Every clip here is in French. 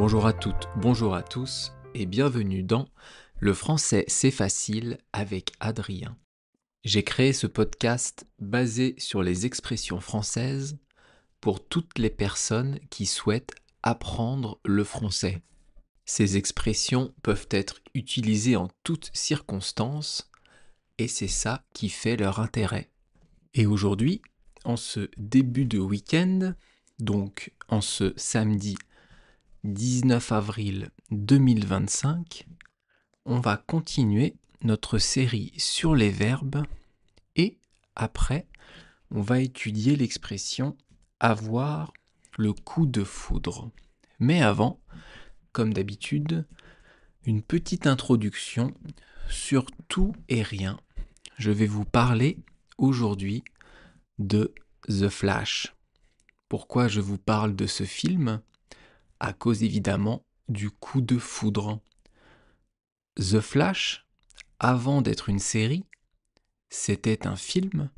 Bonjour à toutes, bonjour à tous et bienvenue dans Le français c'est facile avec Adrien. J'ai créé ce podcast basé sur les expressions françaises pour toutes les personnes qui souhaitent apprendre le français. Ces expressions peuvent être utilisées en toutes circonstances et c'est ça qui fait leur intérêt. Et aujourd'hui, en ce début de week-end, donc en ce samedi 19 avril 2025, on va continuer notre série sur les verbes et après, on va étudier l'expression avoir le coup de foudre. Mais avant, comme d'habitude, une petite introduction sur tout et rien. Je vais vous parler aujourd'hui de The Flash. Pourquoi je vous parle de ce film ? À cause évidemment du coup de foudre. The Flash, avant d'être une série, c'était un film,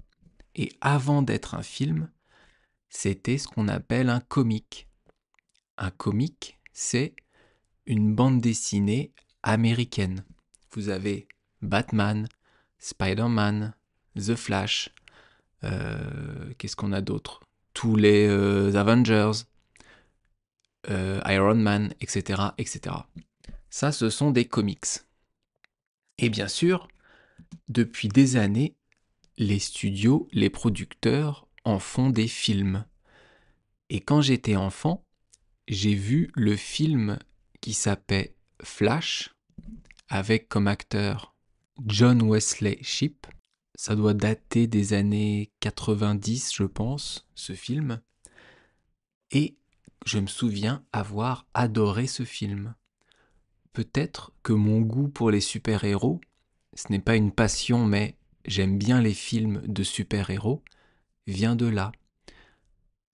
et avant d'être un film, c'était ce qu'on appelle un comic. Un comic, c'est une bande dessinée américaine. Vous avez Batman, Spider-Man, The Flash, qu'est-ce qu'on a d'autre ? Tous les Avengers, Iron Man, etc., etc. Ça, ce sont des comics. Et bien sûr, depuis des années, les studios, les producteurs en font des films. Et quand j'étais enfant, j'ai vu le film qui s'appelait Flash, avec comme acteur John Wesley Shipp. Ça doit dater des années 90, je pense, ce film. Et je me souviens avoir adoré ce film. Peut-être que mon goût pour les super-héros, ce n'est pas une passion, mais j'aime bien les films de super-héros, vient de là.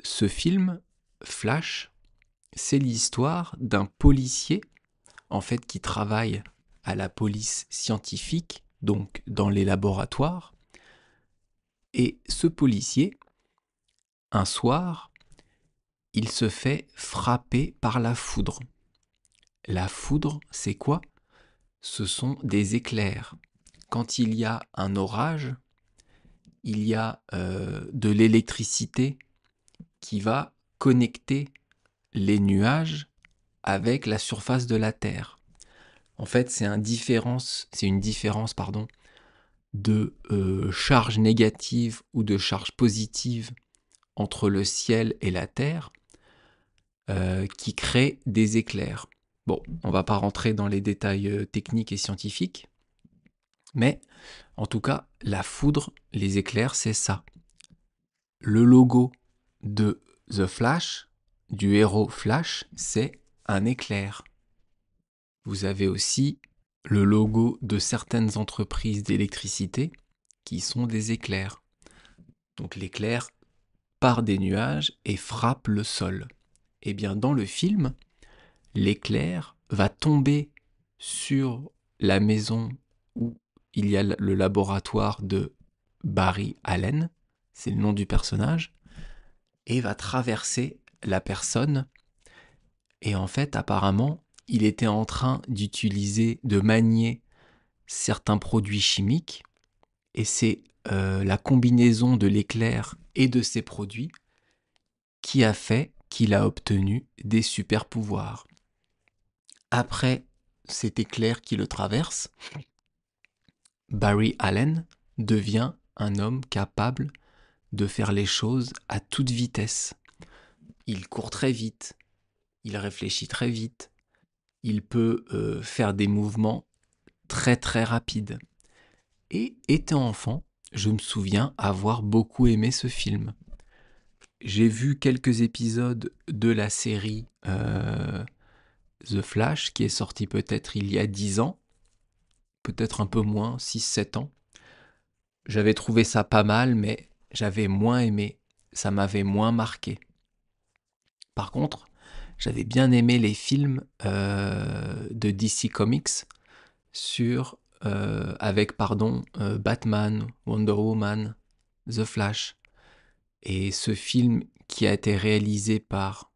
Ce film, Flash, c'est l'histoire d'un policier, en fait, qui travaille à la police scientifique, donc dans les laboratoires. Et ce policier, un soir, il se fait frapper par la foudre. La foudre, c'est quoi ? Ce sont des éclairs. Quand il y a un orage, il y a de l'électricité qui va connecter les nuages avec la surface de la Terre. En fait, c'est une différence de charge négative ou de charge positive entre le ciel et la Terre qui crée des éclairs. Bon, on ne va pas rentrer dans les détails techniques et scientifiques, mais en tout cas, la foudre, les éclairs, c'est ça. Le logo de The Flash, du héros Flash, c'est un éclair. Vous avez aussi le logo de certaines entreprises d'électricité qui sont des éclairs. Donc l'éclair part des nuages et frappe le sol. Et bien dans le film, l'éclair va tomber sur la maison où il y a le laboratoire de Barry Allen, c'est le nom du personnage, et va traverser la personne. Et en fait, apparemment, il était en train de manier certains produits chimiques, et c'est la combinaison de l'éclair et de ces produits qui a fait qu'il a obtenu des super pouvoirs. Après cet éclair qui le traverse, Barry Allen devient un homme capable de faire les choses à toute vitesse. Il court très vite, il réfléchit très vite, il peut faire des mouvements très très rapides. Et étant enfant, je me souviens avoir beaucoup aimé ce film. J'ai vu quelques épisodes de la série The Flash, qui est sortie peut-être il y a 10 ans, peut-être un peu moins, 6-7 ans. J'avais trouvé ça pas mal, mais j'avais moins aimé, ça m'avait moins marqué. Par contre, j'avais bien aimé les films de DC Comics avec Batman, Wonder Woman, The Flash. Et ce film qui a été réalisé par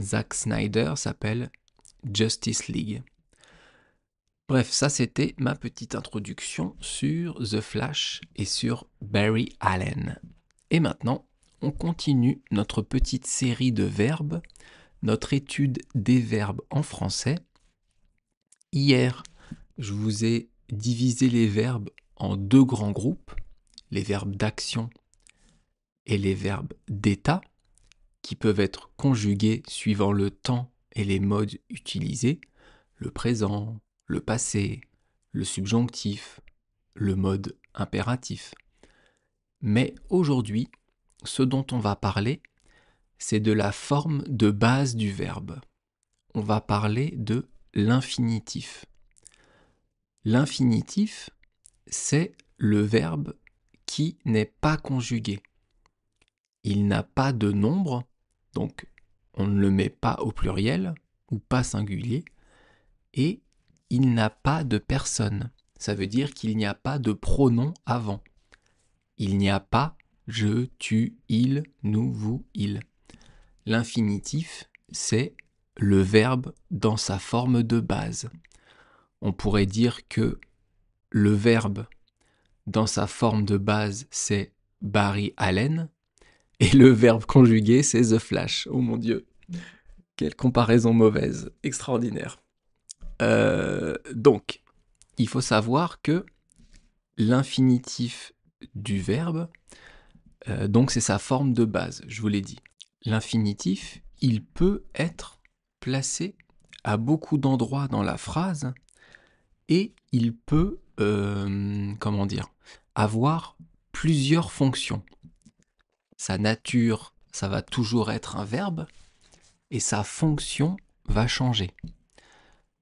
Zack Snyder s'appelle Justice League. Bref, ça c'était ma petite introduction sur The Flash et sur Barry Allen. Et maintenant, on continue notre petite série de verbes, notre étude des verbes en français. Hier, je vous ai divisé les verbes en deux grands groupes, les verbes d'action et les verbes d'état, qui peuvent être conjugués suivant le temps et les modes utilisés, le présent, le passé, le subjonctif, le mode impératif. Mais aujourd'hui, ce dont on va parler, c'est de la forme de base du verbe. On va parler de l'infinitif. L'infinitif, c'est le verbe qui n'est pas conjugué. Il n'a pas de nombre, donc on ne le met pas au pluriel ou pas singulier, et il n'a pas de personne. Ça veut dire qu'il n'y a pas de pronom avant. Il n'y a pas je, tu, il, nous, vous, il. L'infinitif, c'est le verbe dans sa forme de base. On pourrait dire que le verbe dans sa forme de base, c'est Barry Allen, et le verbe conjugué, c'est The Flash. Oh mon Dieu, quelle comparaison mauvaise, extraordinaire. Donc, il faut savoir que l'infinitif du verbe, donc c'est sa forme de base, je vous l'ai dit. L'infinitif, il peut être placé à beaucoup d'endroits dans la phrase et il peut, avoir plusieurs fonctions. Sa nature, ça va toujours être un verbe et sa fonction va changer.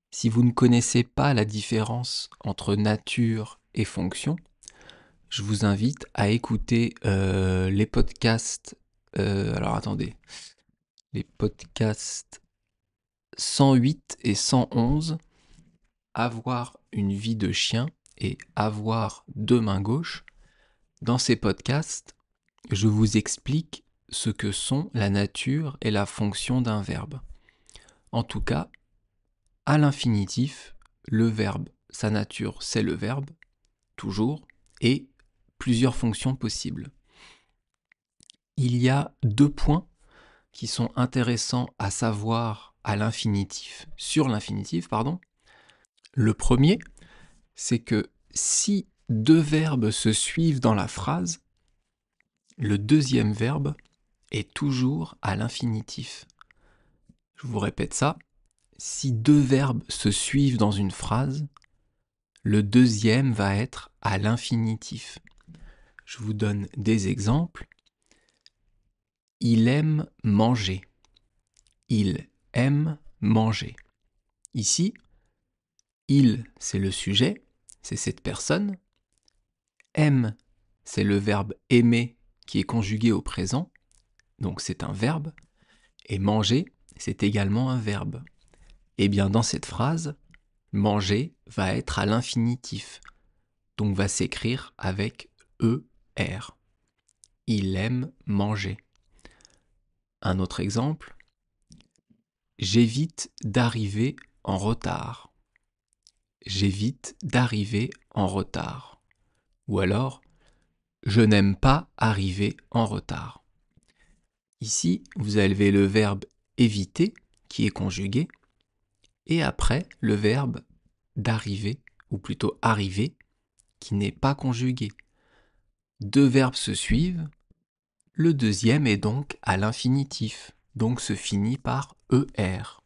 Si vous ne connaissez pas la différence entre nature et fonction, je vous invite à écouter les podcasts. Les podcasts 108 et 111, Avoir une vie de chien et Avoir deux mains gauches. Dans ces podcasts, je vous explique ce que sont la nature et la fonction d'un verbe. En tout cas, à l'infinitif, le verbe, sa nature, c'est le verbe, toujours, et plusieurs fonctions possibles. Il y a deux points qui sont intéressants à savoir sur l'infinitif. Le premier, c'est que si deux verbes se suivent dans la phrase, le deuxième verbe est toujours à l'infinitif. Je vous répète ça. Si deux verbes se suivent dans une phrase, le deuxième va être à l'infinitif. Je vous donne des exemples. Il aime manger. Il aime manger. Ici, il, c'est le sujet, c'est cette personne. Aime, c'est le verbe aimer qui est conjugué au présent, donc c'est un verbe. Et manger, c'est également un verbe. Et bien dans cette phrase, manger va être à l'infinitif, donc va s'écrire avec ER. Il aime manger. Un autre exemple, j'évite d'arriver en retard. J'évite d'arriver en retard. Ou alors, je n'aime pas arriver en retard. Ici, vous avez le verbe éviter qui est conjugué et après le verbe d'arriver, ou plutôt arriver, qui n'est pas conjugué. Deux verbes se suivent, le deuxième est donc à l'infinitif, donc se finit par ER,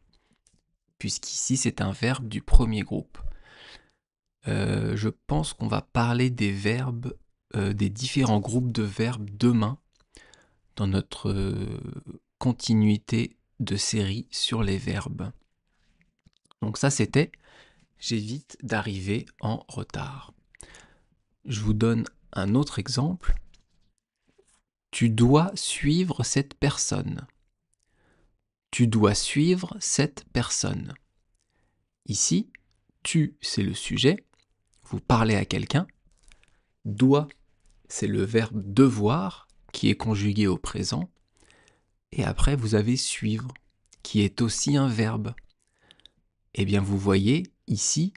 puisqu'ici c'est un verbe du premier groupe. Je pense qu'on va parler des verbes, des différents groupes de verbes demain, dans notre continuité de série sur les verbes. Donc ça c'était j'évite d'arriver en retard. Je vous donne un autre exemple. Tu dois suivre cette personne. Tu dois suivre cette personne. Ici, tu, c'est le sujet. Vous parlez à quelqu'un. Doit, c'est le verbe devoir qui est conjugué au présent. Et après, vous avez suivre, qui est aussi un verbe. Eh bien, vous voyez, ici,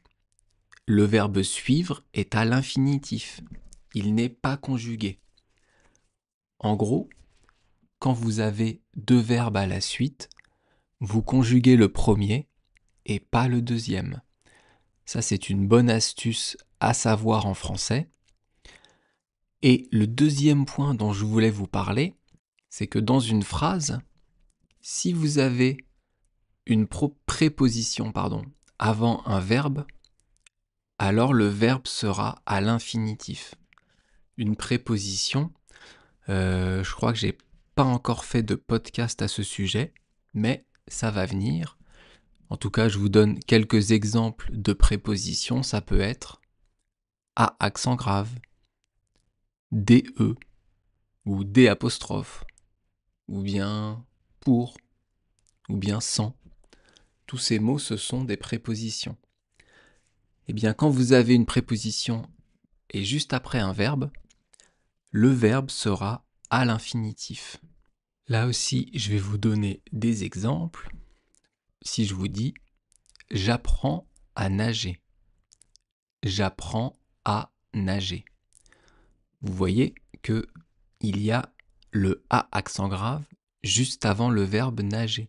le verbe suivre est à l'infinitif. Il n'est pas conjugué. En gros, quand vous avez deux verbes à la suite, vous conjuguez le premier et pas le deuxième. Ça, c'est une bonne astuce à savoir en français. Et le deuxième point dont je voulais vous parler, c'est que dans une phrase, si vous avez une préposition avant un verbe, alors le verbe sera à l'infinitif. Une préposition, je crois que j'ai pas encore fait de podcast à ce sujet, mais ça va venir. En tout cas, je vous donne quelques exemples de prépositions. Ça peut être à accent grave, DE ou D apostrophe, ou bien pour, ou bien sans. Tous ces mots, ce sont des prépositions. Eh bien, quand vous avez une préposition et juste après un verbe, le verbe sera à l'infinitif. Là aussi, je vais vous donner des exemples. Si je vous dis « j'apprends à nager »,« j'apprends à nager », vous voyez que il y a le « a » accent grave juste avant le verbe nager.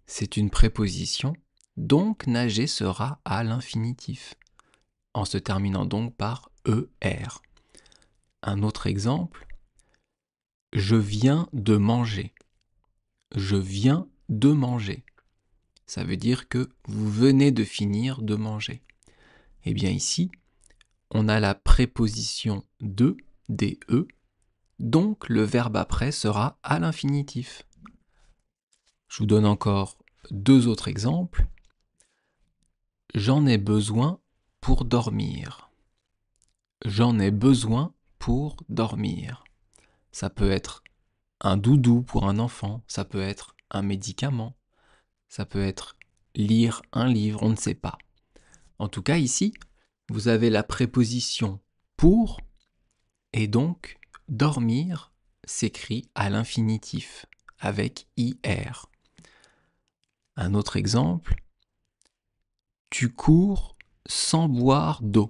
C'est une préposition, donc nager sera à l'infinitif, en se terminant donc par ER. Un autre exemple, je viens de manger. Je viens de manger. Ça veut dire que vous venez de finir de manger. Eh bien ici, on a la préposition de, DE, donc le verbe après sera à l'infinitif. Je vous donne encore deux autres exemples. J'en ai besoin pour dormir. J'en ai besoin pour dormir. Ça peut être un doudou pour un enfant, ça peut être un médicament, ça peut être lire un livre, on ne sait pas. En tout cas, ici, vous avez la préposition pour, et donc dormir s'écrit à l'infinitif avec IR. Un autre exemple, tu cours sans boire d'eau.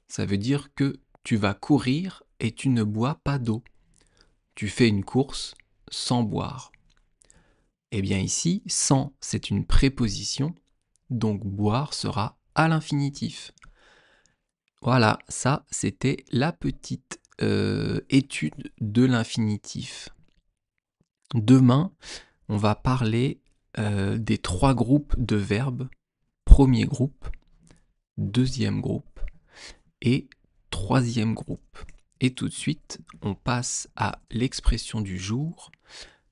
Ça veut dire que tu vas courir et tu ne bois pas d'eau. Tu fais une course sans boire. Eh bien ici, sans, c'est une préposition, donc boire sera à l'infinitif. Voilà, ça c'était la petite étude de l'infinitif. Demain, on va parler des trois groupes de verbes. Premier groupe, deuxième groupe et troisième groupe. Et tout de suite, on passe à l'expression du jour,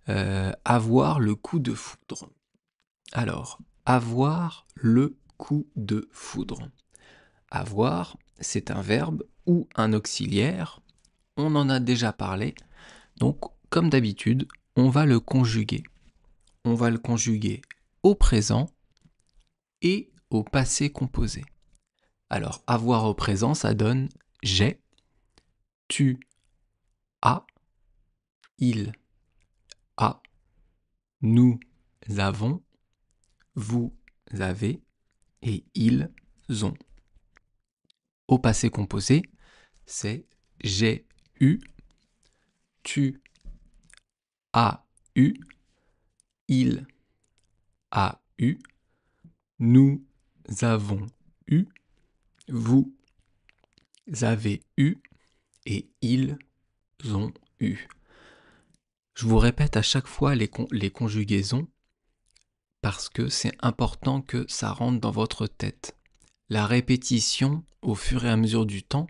avoir le coup de foudre. Alors, avoir le coup de foudre. Avoir, c'est un verbe ou un auxiliaire. On en a déjà parlé. Donc, comme d'habitude, on va le conjuguer. On va le conjuguer au présent et au passé composé. Alors, avoir au présent, ça donne j'ai, tu as, il a, nous avons, vous avez et ils ont. Au passé composé, c'est j'ai eu, tu as eu, il a eu, nous avons eu, vous avez eu et ils ont eu. Je vous répète à chaque fois les conjugaisons parce que c'est important que ça rentre dans votre tête. La répétition au fur et à mesure du temps,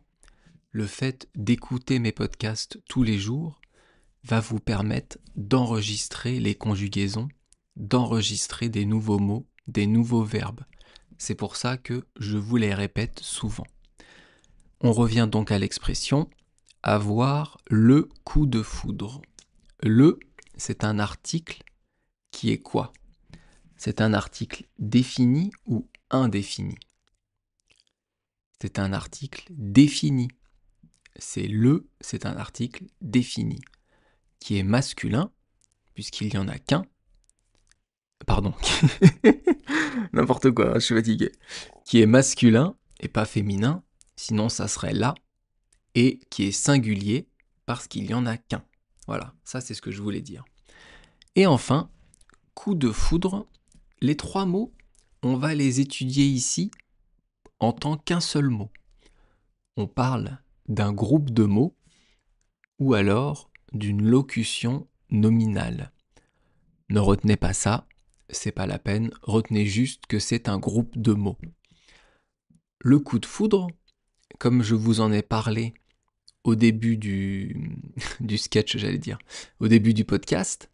le fait d'écouter mes podcasts tous les jours, va vous permettre d'enregistrer les conjugaisons, d'enregistrer des nouveaux mots, des nouveaux verbes. C'est pour ça que je vous les répète souvent. On revient donc à l'expression avoir le coup de foudre. Le, c'est un article qui est quoi? C'est un article défini ou indéfini? C'est un article défini. C'est un article défini, qui est masculin, puisqu'il n'y en a qu'un, pardon, n'importe quoi, je suis fatigué, qui est masculin et pas féminin, sinon ça serait là, et qui est singulier parce qu'il n'y en a qu'un. Voilà, ça c'est ce que je voulais dire. Et enfin, coup de foudre, les trois mots, on va les étudier ici en tant qu'un seul mot. On parle d'un groupe de mots ou alors d'une locution nominale. Ne retenez pas ça, c'est pas la peine, retenez juste que c'est un groupe de mots. Le coup de foudre, comme je vous en ai parlé au début du sketch, j'allais dire, au début du podcast,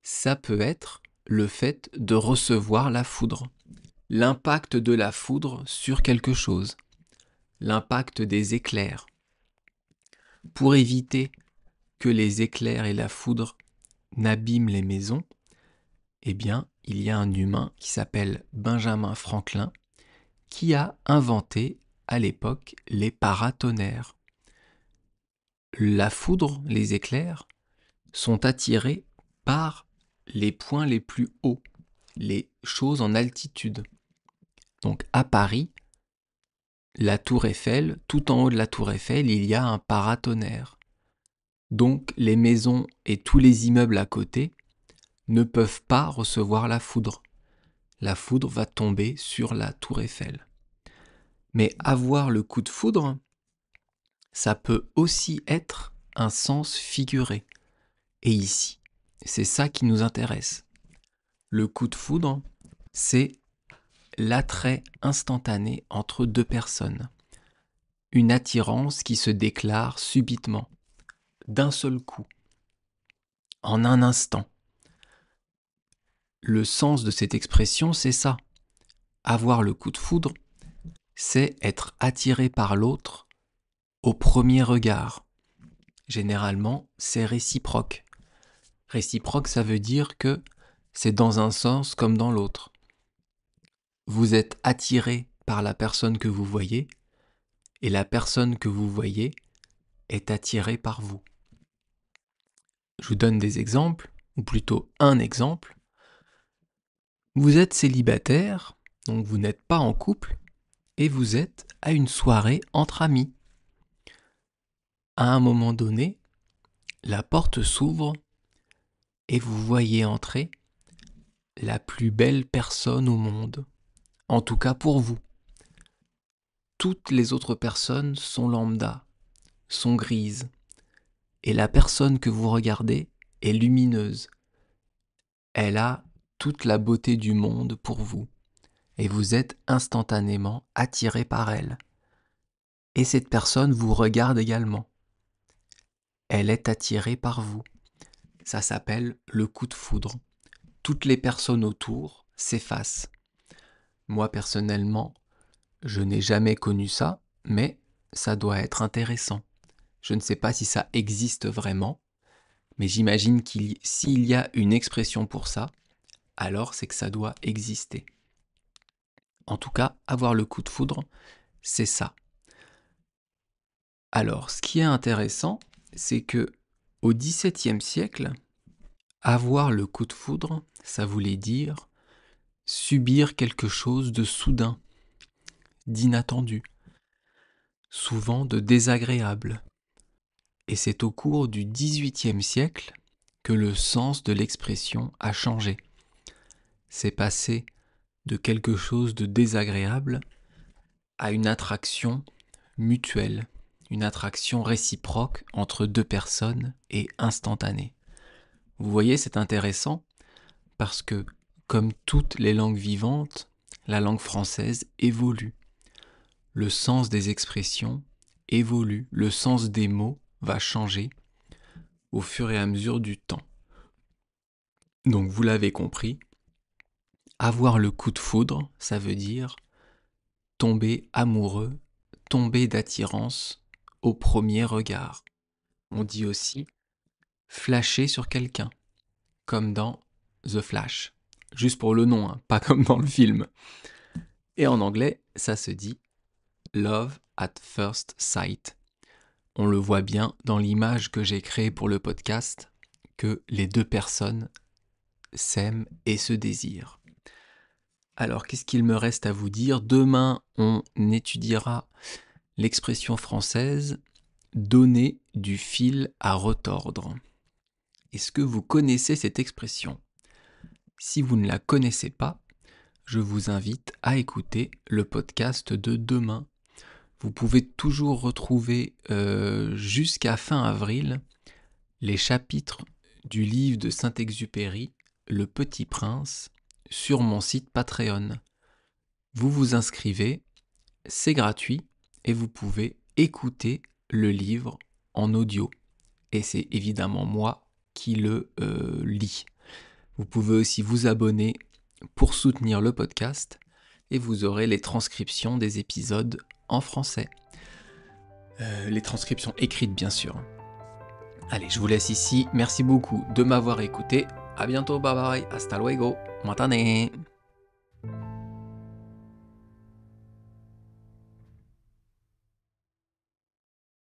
ça peut être le fait de recevoir la foudre, l'impact de la foudre sur quelque chose, l'impact des éclairs. Pour éviter que les éclairs et la foudre n'abîment les maisons, eh bien, il y a un humain qui s'appelle Benjamin Franklin qui a inventé à l'époque les paratonnerres. La foudre, les éclairs, sont attirés par les points les plus hauts, les choses en altitude. Donc à Paris, la tour Eiffel, tout en haut de la tour Eiffel, il y a un paratonnerre. Donc les maisons et tous les immeubles à côté ne peuvent pas recevoir la foudre. La foudre va tomber sur la tour Eiffel. Mais avoir le coup de foudre, ça peut aussi être un sens figuré. Et ici, c'est ça qui nous intéresse. Le coup de foudre, c'est l'attrait instantané entre deux personnes. Une attirance qui se déclare subitement, d'un seul coup, en un instant. Le sens de cette expression, c'est ça. Avoir le coup de foudre, c'est être attiré par l'autre au premier regard. Généralement, c'est réciproque. Réciproque, ça veut dire que c'est dans un sens comme dans l'autre. Vous êtes attiré par la personne que vous voyez, et la personne que vous voyez est attirée par vous. Je vous donne des exemples, ou plutôt un exemple. Vous êtes célibataire, donc vous n'êtes pas en couple, et vous êtes à une soirée entre amis. À un moment donné, la porte s'ouvre et vous voyez entrer la plus belle personne au monde, en tout cas pour vous. Toutes les autres personnes sont lambda, sont grises, et la personne que vous regardez est lumineuse. Elle a toute la beauté du monde pour vous, et vous êtes instantanément attiré par elle. Et cette personne vous regarde également. Elle est attirée par vous. Ça s'appelle le coup de foudre. Toutes les personnes autour s'effacent. Moi personnellement, je n'ai jamais connu ça, mais ça doit être intéressant. Je ne sais pas si ça existe vraiment, mais j'imagine s'il y a une expression pour ça, alors c'est que ça doit exister. En tout cas, avoir le coup de foudre, c'est ça. Alors, ce qui est intéressant, c'est que au XVIIe siècle, avoir le coup de foudre, ça voulait dire subir quelque chose de soudain, d'inattendu, souvent de désagréable. Et c'est au cours du XVIIIe siècle que le sens de l'expression a changé. C'est passé de quelque chose de désagréable à une attraction mutuelle, une attraction réciproque entre deux personnes et instantanée. Vous voyez, c'est intéressant parce que, comme toutes les langues vivantes, la langue française évolue. Le sens des expressions évolue, le sens des mots va changer au fur et à mesure du temps. Donc vous l'avez compris, avoir le coup de foudre, ça veut dire tomber amoureux, tomber d'attirance au premier regard. On dit aussi flasher sur quelqu'un, comme dans The Flash. Juste pour le nom, hein, pas comme dans le film. Et en anglais, ça se dit Love at First Sight. On le voit bien dans l'image que j'ai créée pour le podcast, que les deux personnes s'aiment et se désirent. Alors, qu'est-ce qu'il me reste à vous dire? Demain, on étudiera l'expression française « donner du fil à retordre ». Est-ce que vous connaissez cette expression? Si vous ne la connaissez pas, je vous invite à écouter le podcast de demain. Vous pouvez toujours retrouver jusqu'à fin avril les chapitres du livre de Saint-Exupéry, Le Petit Prince, sur mon site Patreon. Vous vous inscrivez, c'est gratuit et vous pouvez écouter le livre en audio. Et c'est évidemment moi qui le lis. Vous pouvez aussi vous abonner pour soutenir le podcast et vous aurez les transcriptions des épisodes en français. Les transcriptions écrites bien sûr. Allez, je vous laisse ici. Merci beaucoup de m'avoir écouté. À bientôt, bye bye. Hasta luego. Matane.